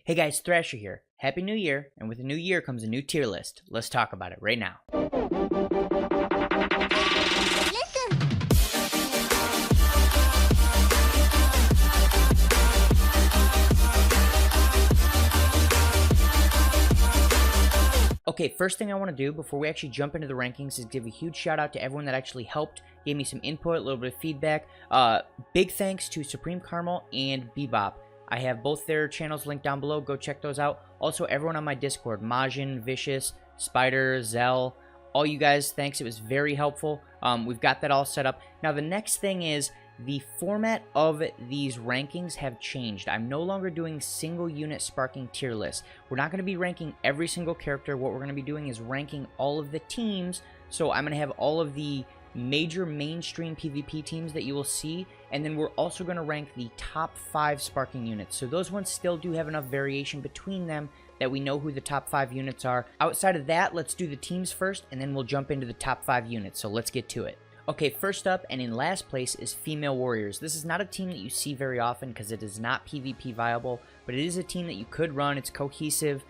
Hey guys, Thrasher here. Happy New Year, and with a new year comes a new tier list. Let's talk about it right now. Okay, first thing I want to do before we actually jump into the rankings is give a huge shout out to everyone that actually helped, gave me some input, a little bit of feedback. Big thanks to Supreme Caramel and Bebop. I have both their channels linked down below. Go check those out. Also, everyone on my Discord, Majin, Vicious, Spider, Zell, all you guys, thanks. It was very helpful. We've got that all set up. Now, the next thing is the format of these rankings have changed. I'm no longer doing single unit sparking tier lists. We're not going to be ranking every single character. What we're going to be doing is ranking all of the teams. So I'm going to have all of the major mainstream PvP teams that you will see, and then we're also going to rank the top 5 sparking units. So those ones still do have enough variation between them that we know who the top 5 units are. Outside of that, let's do the teams first, and then we'll jump into the top 5 units. So let's get to it. Okay, first up and in last place is Female Warriors. This is not a team that you see very often because it is not PvP viable, but it is a team that you could run. It's cohesive.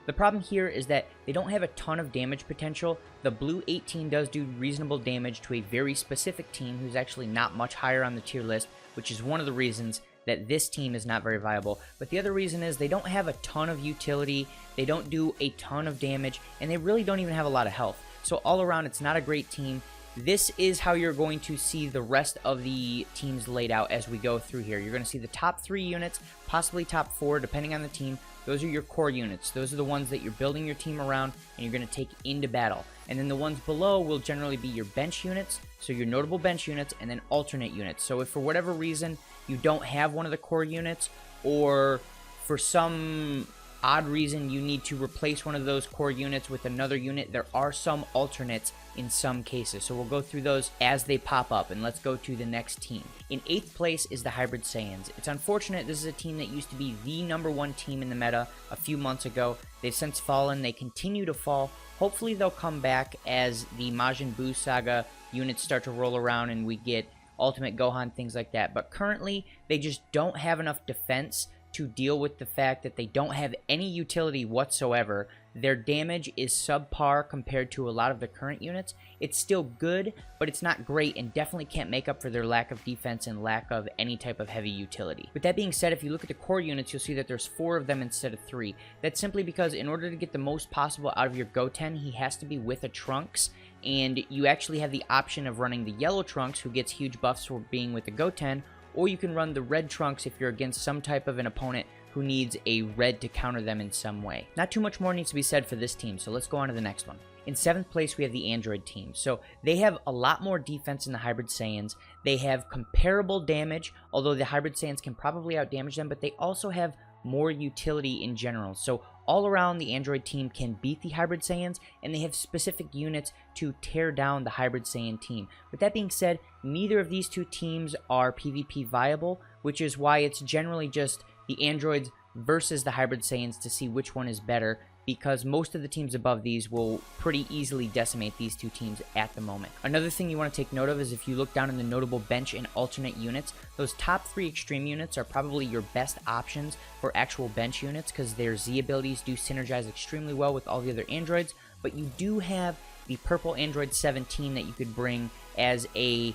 The problem here is that they don't have a ton of damage potential. The blue 18 does do reasonable damage to a very specific team who's actually not much higher on the tier list, which is one of the reasons that this team is not very viable. But the other reason is they don't have a ton of utility, they don't do a ton of damage, and they really don't even have a lot of health. So all around, it's not a great team. This is how you're going to see the rest of the teams laid out as we go through here. You're going to see the top 3 units, possibly top 4, depending on the team. Those are your core units. Those are the ones that you're building your team around and you're going to take into battle. And then the ones below will generally be your bench units, so your notable bench units, and then alternate units. So if for whatever reason you don't have one of the core units, or for some odd reason you need to replace one of those core units with another unit, there are some alternates in some cases. So we'll go through those as they pop up, and let's go to the next team. In 8th place is the Hybrid Saiyans. It's unfortunate. This is a team that used to be the #1 team in the meta a few months ago. They've since fallen. They continue to fall. Hopefully they'll come back as the Majin Buu saga units start to roll around and we get Ultimate Gohan, things like that. But currently they just don't have enough defense to deal with the fact that they don't have any utility whatsoever. Their damage is subpar compared to a lot of the current units. It's still good, but it's not great and definitely can't make up for their lack of defense and lack of any type of heavy utility. With that being said, if you look at the core units, you'll see that there's 4 of them instead of 3. That's simply because in order to get the most possible out of your Goten, he has to be with a Trunks, and you actually have the option of running the yellow Trunks, who gets huge buffs for being with the Goten, or you can run the red Trunks if you're against some type of an opponent who needs a red to counter them in some way. Not too much more needs to be said for this team, so let's go on to the next one. In 7th place, we have the Android team. So they have a lot more defense than the Hybrid Saiyans. They have comparable damage, although the Hybrid Saiyans can probably outdamage them, but they also have more utility in general. So all around, the Android team can beat the Hybrid Saiyans, and they have specific units to tear down the Hybrid Saiyan team. With that being said, neither of these 2 teams are PvP viable, which is why it's generally just the Androids versus the Hybrid Saiyans to see which one is better, because most of the teams above these will pretty easily decimate these 2 teams at the moment. Another thing you want to take note of is if you look down in the notable bench and alternate units, those top 3 extreme units are probably your best options for actual bench units because their Z abilities do synergize extremely well with all the other androids, but you do have the purple Android 17 that you could bring as a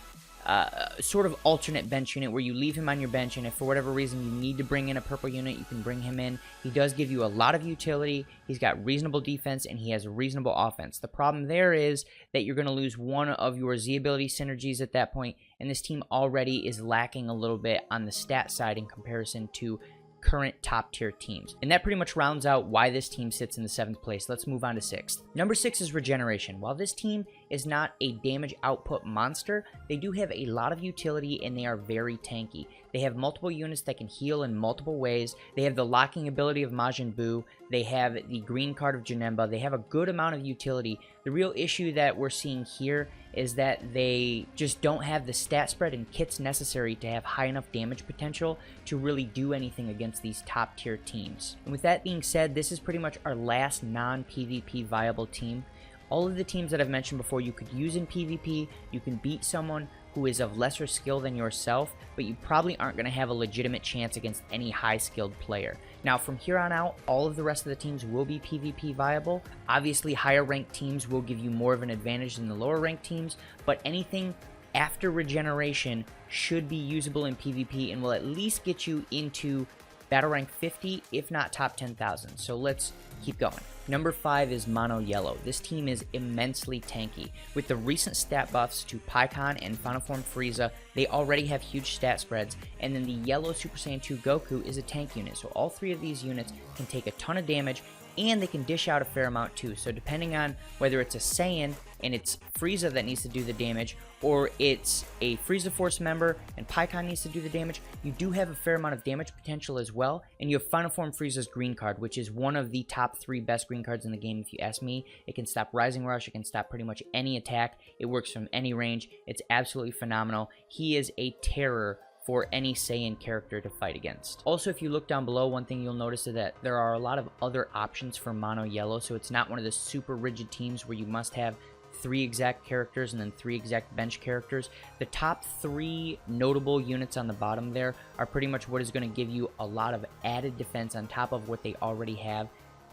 sort of alternate bench unit where you leave him on your bench, and if for whatever reason you need to bring in a purple unit, you can bring him in. He does give you a lot of utility, he's got reasonable defense, and he has reasonable offense. The problem there is that you're going to lose one of your Z ability synergies at that point, and this team already is lacking a little bit on the stat side in comparison to current top tier teams. And that pretty much rounds out why this team sits in the 7th place. Let's move on to 6th. Number 6 is Regeneration. While this team is not a damage output monster, they do have a lot of utility and they are very tanky. They have multiple units that can heal in multiple ways. They have the locking ability of Majin Buu. They have the green card of Janemba. They have a good amount of utility. The real issue that we're seeing here is that they just don't have the stat spread and kits necessary to have high enough damage potential to really do anything against these top tier teams. And with that being said, this is pretty much our last non-PvP viable team. All of the teams that I've mentioned before you could use in PvP, you can beat someone, who is of lesser skill than yourself, but you probably aren't going to have a legitimate chance against any high-skilled player. Now, from here on out, all of the rest of the teams will be PvP viable. Obviously, higher-ranked teams will give you more of an advantage than the lower-ranked teams, but anything after Regeneration should be usable in PvP and will at least get you into battle rank 50, if not top 10,000. So let's keep going. Number 5 is Mono Yellow. This team is immensely tanky. With the recent stat buffs to Pikkon and Final Form Frieza, they already have huge stat spreads, and then the yellow Super Saiyan 2 Goku is a tank unit. So all three of these units can take a ton of damage, and they can dish out a fair amount too. So depending on whether it's a Saiyan and it's Frieza that needs to do the damage, or it's a Frieza Force member and Pikkon needs to do the damage, you do have a fair amount of damage potential as well. And you have Final Form Frieza's green card, which is one of the top 3 best green cards in the game if you ask me. It can stop Rising Rush, it can stop pretty much any attack, it works from any range, it's absolutely phenomenal. He is a terror for any Saiyan character to fight against. Also, if you look down below, one thing you'll notice is that there are a lot of other options for Mono Yellow, so it's not one of the super rigid teams where you must have 3 exact characters and then 3 exact bench characters. The top 3 notable units on the bottom there are pretty much what is going to give you a lot of added defense on top of what they already have.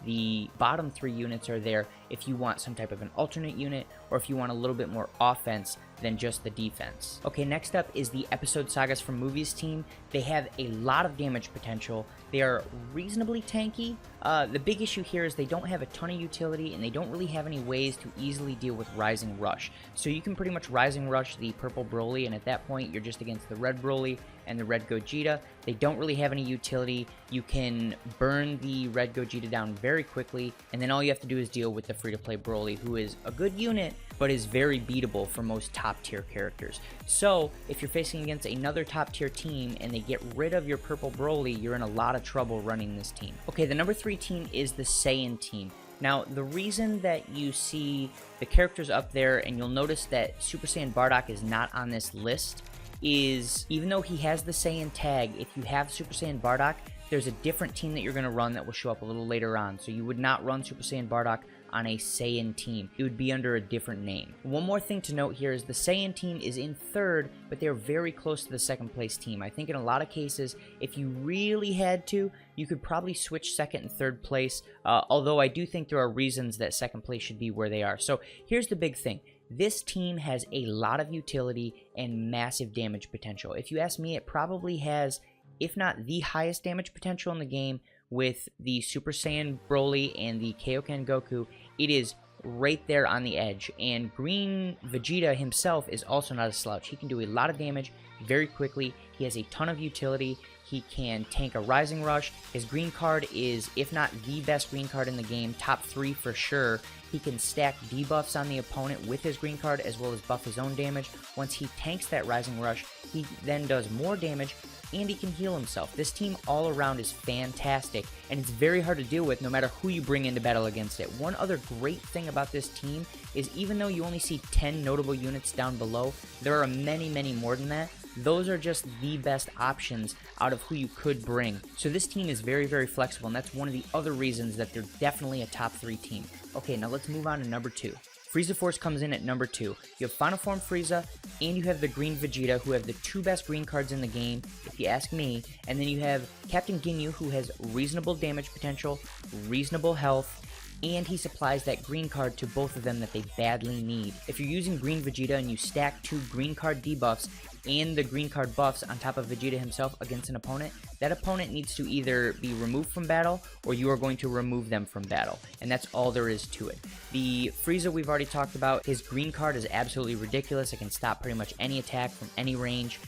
The bottom 3 units are there if you want some type of an alternate unit, or if you want a little bit more offense than just the defense. Okay, next up is the Episode Sagas from Movies team. They have a lot of damage potential. They are reasonably tanky. The big issue here is they don't have a ton of utility, and they don't really have any ways to easily deal with Rising Rush. So you can pretty much Rising Rush the purple Broly, and at that point you're just against the red Broly and the red Gogeta. They don't really have any utility. You can burn the red Gogeta down very quickly, and then all you have to do is deal with the free-to-play Broly, who is a good unit, but is very beatable for most top-tier characters. So, if you're facing against another top-tier team and they get rid of your purple Broly, you're in a lot of trouble running this team. Okay, the number 3 team is the Saiyan Team. Now, the reason that you see the characters up there, and you'll notice that Super Saiyan Bardock is not on this list, is even though he has the Saiyan tag, if you have Super Saiyan Bardock, there's a different team that you're going to run that will show up a little later on. So you would not run Super Saiyan Bardock on a Saiyan team. It would be under a different name. One more thing to note here is the Saiyan team is in 3rd, but they're very close to the 2nd place team. I think in a lot of cases, if you really had to, you could probably switch 2nd and 3rd place, although I do think there are reasons that 2nd place should be where they are. So here's the big thing. This team has a lot of utility and massive damage potential. If you ask me, it probably has, if not the highest damage potential in the game, with the Super Saiyan Broly and the Kaioken Goku. It is right there on the edge, and Green Vegeta himself is also not a slouch. He can do a lot of damage very quickly. He has a ton of utility. He can tank a Rising Rush. His green card is, if not the best green card in the game, top 3 for sure. He can stack debuffs on the opponent with his green card as well as buff his own damage. Once he tanks that Rising Rush, he then does more damage, and he can heal himself. This team all around is fantastic, and it's very hard to deal with no matter who you bring into battle against it. One other great thing about this team is even though you only see 10 notable units down below, there are many, many more than that. Those are just the best options out of who you could bring. So this team is very, very flexible, and that's one of the other reasons that they're definitely a top 3 team. Okay, now let's move on to number 2. Frieza Force comes in at number 2. You have Final Form Frieza, and you have the Green Vegeta, who have the 2 best green cards in the game, if you ask me. And then you have Captain Ginyu, who has reasonable damage potential, reasonable health, and he supplies that green card to both of them that they badly need. If you're using Green Vegeta and you stack 2 green card debuffs and the green card buffs on top of Vegeta himself against an opponent, that opponent needs to either be removed from battle or you are going to remove them from battle. And that's all there is to it. The Frieza we've already talked about, his green card is absolutely ridiculous. It can stop pretty much any attack from any range.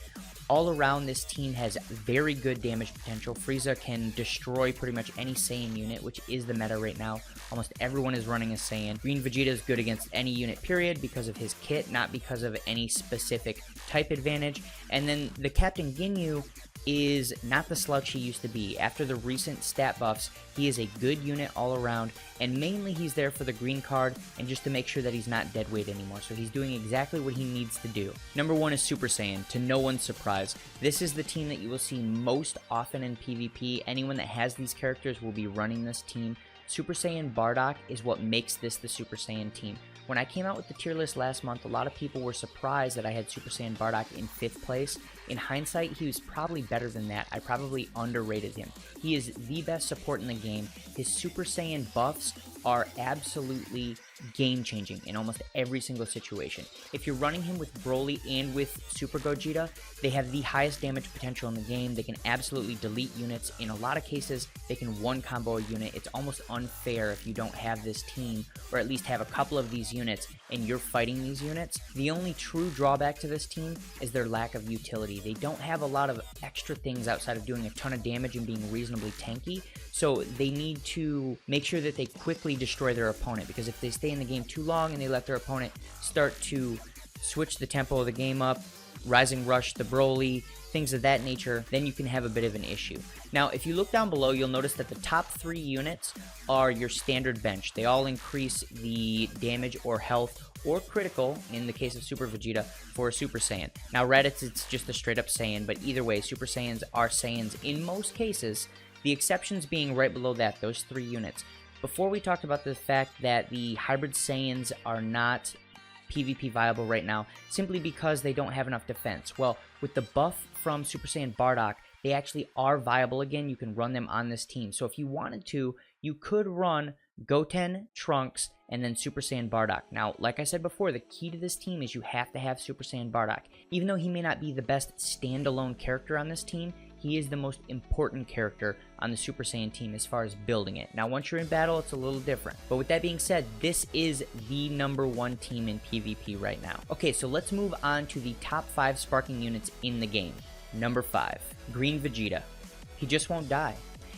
All around, this team has very good damage potential. Frieza can destroy pretty much any Saiyan unit, which is the meta right now. Almost everyone is running a Saiyan. Green Vegeta is good against any unit, period, because of his kit, not because of any specific type advantage. And then the Captain Ginyu is not the slouch he used to be. After the recent stat buffs, he is a good unit all around, and mainly he's there for the green card and just to make sure that he's not dead weight anymore. So he's doing exactly what he needs to do. Number 1 is Super Saiyan, to no one's surprise. This is the team that you will see most often in PvP. Anyone that has these characters will be running this team. Super Saiyan Bardock is what makes this the Super Saiyan team. When I came out with the tier list last month, a lot of people were surprised that I had Super Saiyan Bardock in 5th place. In hindsight, he was probably better than that. I probably underrated him. He is the best support in the game. His Super Saiyan buffs are absolutely game-changing in almost every single situation. If you're running him with Broly and with Super Gogeta, they have the highest damage potential in the game. They can absolutely delete units. In a lot of cases, they can one-combo a unit. It's almost unfair if you don't have this team, or at least have a couple of these units, and you're fighting these units. The only true drawback to this team is their lack of utility. They don't have a lot of extra things outside of doing a ton of damage and being reasonably tanky, so they need to make sure that they quickly destroy their opponent, because if they stay in the game too long and they let their opponent start to switch the tempo of the game up, Rising Rush the Broly, things of that nature, then you can have a bit of an issue. Now, if you look down below, you'll notice that the top 3 units are your standard bench. They all increase the damage or health or critical, in the case of Super Vegeta, for a Super Saiyan. Now, Raditz, it's just a straight up Saiyan, but either way, Super Saiyans are Saiyans in most cases, the exceptions being right below that, those 3 units. Before we talked about the fact that the hybrid Saiyans are not PvP viable right now, simply because they don't have enough defense. Well, with the buff from Super Saiyan Bardock, they actually are viable again. You can run them on this team. So if you wanted to, you could run Goten, Trunks, and then Super Saiyan Bardock. Now, like I said before, the key to this team is you have to have Super Saiyan Bardock. Even though he may not be the best standalone character on this team, he is the most important character on the Super Saiyan team as far as building it. Now, once you're in battle, it's a little different. But with that being said, this is the #1 team in PvP right now. Okay, so let's move on to the top 5 sparking units in the game. Number 5, Green Vegeta. He just won't die.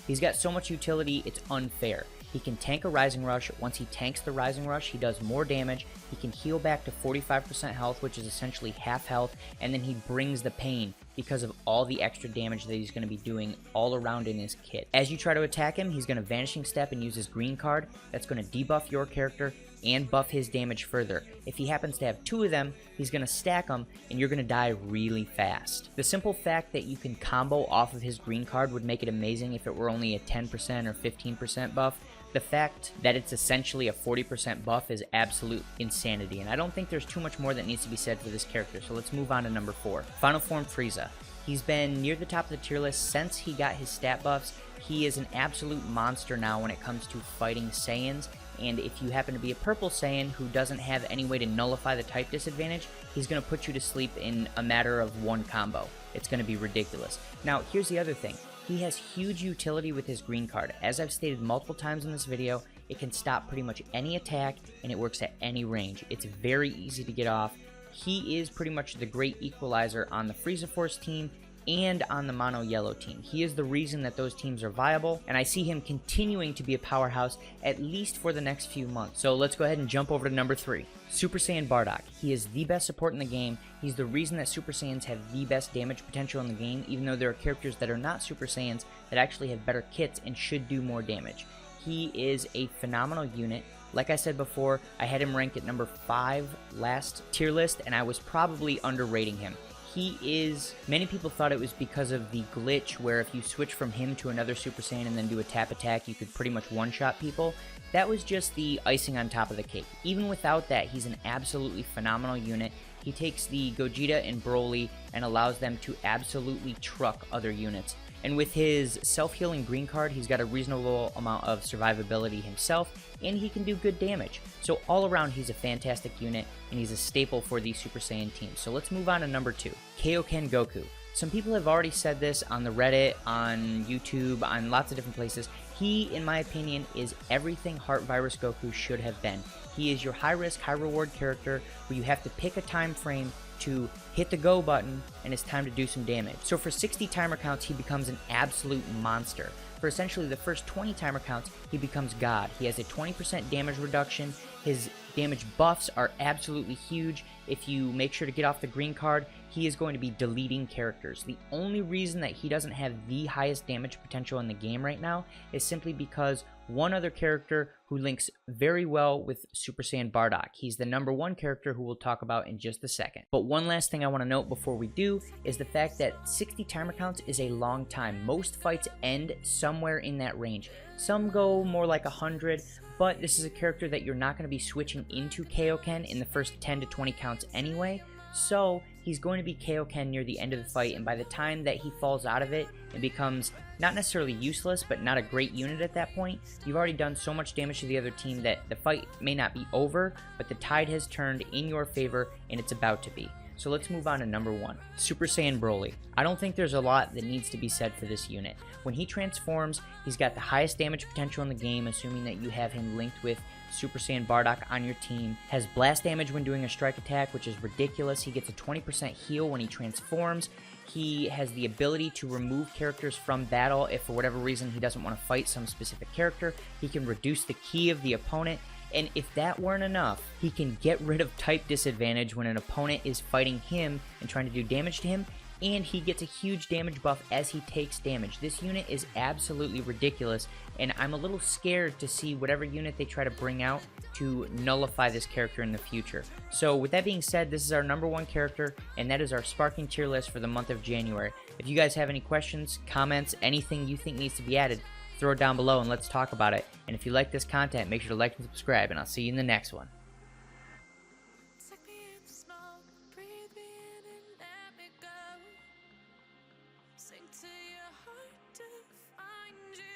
He's got so much utility, it's unfair. He can tank a Rising Rush. Once he tanks the Rising Rush, he does more damage. He can heal back to 45% health, which is essentially half health, and then he brings the pain because of all the extra damage that he's going to be doing all around in his kit. As you try to attack him, he's going to Vanishing Step and use his green card. That's going to debuff your character and buff his damage further. If he happens to have 2 of them, he's going to stack them, and you're going to die really fast. The simple fact that you can combo off of his green card would make it amazing if it were only a 10% or 15% buff. The fact that it's essentially a 40% buff is absolute insanity, and I don't think there's too much more that needs to be said for this character, so let's move on to number 4. Final Form Frieza. He's been near the top of the tier list since he got his stat buffs. He is an absolute monster now when it comes to fighting Saiyans, and if you happen to be a purple Saiyan who doesn't have any way to nullify the type disadvantage, he's going to put you to sleep in a matter of 1 combo. It's going to be ridiculous. Now, here's the other thing. He has huge utility with his green card. As I've stated multiple times in this video, it can stop pretty much any attack, and it works at any range. It's very easy to get off. He is pretty much the great equalizer on the Frieza Force team and on the Mono Yellow team. He is the reason that those teams are viable, and I see him continuing to be a powerhouse at least for the next few months. So let's go ahead and jump over to number 3. Super Saiyan Bardock. He is the best support in the game. He's the reason that Super Saiyans have the best damage potential in the game, even though there are characters that are not Super Saiyans that actually have better kits and should do more damage. He is a phenomenal unit. Like I said before, I had him ranked at number 5 last tier list, and I was probably underrating him. He is, many people thought it was because of the glitch where if you switch from him to another Super Saiyan and then do a tap attack, you could pretty much one-shot people. That was just the icing on top of the cake. Even without that, he's an absolutely phenomenal unit. He takes the Gogeta and Broly and allows them to absolutely truck other units. And with his self-healing green card, he's got a reasonable amount of survivability himself, and he can do good damage. So all around, he's a fantastic unit, and he's a staple for the Super Saiyan team. So let's move on to number 2, Kaioken Goku. Some people have already said this on the Reddit, on YouTube, on lots of different places. He, in my opinion, is everything Heart Virus Goku should have been. He is your high-risk, high-reward character where you have to pick a time frame to hit the go button, and it's time to do some damage. So for 60 timer counts, he becomes an absolute monster. For essentially the first 20 timer counts, he becomes God. He has a 20% damage reduction. His damage buffs are absolutely huge. If you make sure to get off the green card, he is going to be deleting characters. The only reason that he doesn't have the highest damage potential in the game right now is simply because one other character who links very well with Super Saiyan Bardock. He's the #1 character who we'll talk about in just a second. But one last thing I want to note before we do is the fact that 60 timer counts is a long time. Most fights end somewhere in that range. Some go more like 100, but this is a character that you're not going to be switching into Kaioken in the first 10 to 20 counts anyway. So he's going to be Kaioken near the end of the fight, and by the time that he falls out of it and becomes not necessarily useless, but not a great unit at that point, you've already done so much damage to the other team that the fight may not be over, but the tide has turned in your favor, and it's about to be. So let's move on to #1, Super Saiyan Broly. I don't think there's a lot that needs to be said for this unit. When he transforms, he's got the highest damage potential in the game, assuming that you have him linked with Super Saiyan Bardock on your team. Has blast damage when doing a strike attack, which is ridiculous. He gets a 20% heal when he transforms. He has the ability to remove characters from battle if for whatever reason he doesn't want to fight some specific character. He can reduce the ki of the opponent. And if that weren't enough, he can get rid of type disadvantage when an opponent is fighting him and trying to do damage to him, and he gets a huge damage buff as he takes damage. This unit is absolutely ridiculous, and I'm a little scared to see whatever unit they try to bring out to nullify this character in the future. So with that being said, this is our #1 character, and that is our sparking tier list for the month of January. If you guys have any questions, comments, anything you think needs to be added, throw it down below and let's talk about it. And if you like this content, make sure to like and subscribe, and I'll see you in the next one. Sink to your heart to find you.